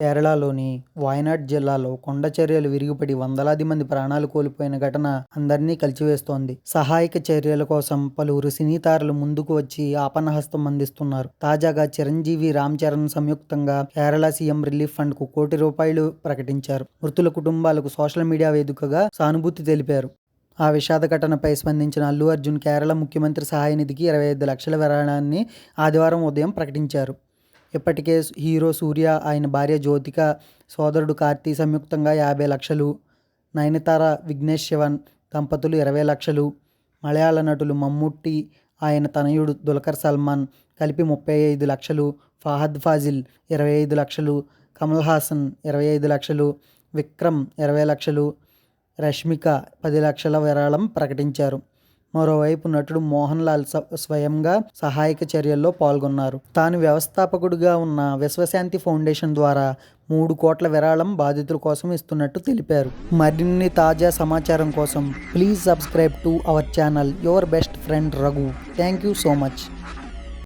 కేరళలోని వాయనాడ్ జిల్లాలో కొండ చర్యలు విరిగిపడి వందలాది మంది ప్రాణాలు కోల్పోయిన ఘటన అందరినీ కలిచివేస్తోంది. సహాయక చర్యల కోసం పలువురు సినీ తారలు ముందుకు వచ్చి ఆపన్నహస్తం అందిస్తున్నారు. తాజాగా చిరంజీవి, రామ్ చరణ్ సంయుక్తంగా కేరళ సీఎం రిలీఫ్ ఫండ్ కు ₹1 కోటి ప్రకటించారు. మృతుల కుటుంబాలకు సోషల్ మీడియా వేదికగా సానుభూతి తెలిపారు. ఆ విషాద ఘటనపై స్పందించిన అల్లు అర్జున్ కేరళ ముఖ్యమంత్రి సహాయ నిధికి 25 లక్షల విరాళాన్ని ఆదివారం ఉదయం ప్రకటించారు. ఇప్పటికే హీరో సూర్య, ఆయన భార్య జ్యోతిక, సోదరుడు కార్తీ సంయుక్తంగా 50 లక్షలు, నయనతార, విఘ్నేష్ శివన్ దంపతులు 20 లక్షలు, మలయాళ నటులు మమ్ముట్టి, ఆయన తనయుడు దుల్కర్ సల్మాన్ కలిపి 35 లక్షలు, ఫహద్ ఫాజిల్ 25 లక్షలు, కమల్ హాసన్ 25 లక్షలు, విక్రమ్ 20 లక్షలు, రష్మిక 10 లక్షల విరాళం ప్రకటించారు. మరోవైపు నటుడు మోహన్ లాల్ స్వయంగా సహాయక చర్యల్లో పాల్గొన్నారు. తాను వ్యవస్థాపకుడిగా ఉన్న విశ్వశాంతి ఫౌండేషన్ ద్వారా 3 కోట్ల విరాళం బాధితుల కోసం ఇస్తున్నట్టు తెలిపారు. మరిన్ని తాజా సమాచారం కోసం please subscribe to our channel your best friend Raghu. Thank you so much.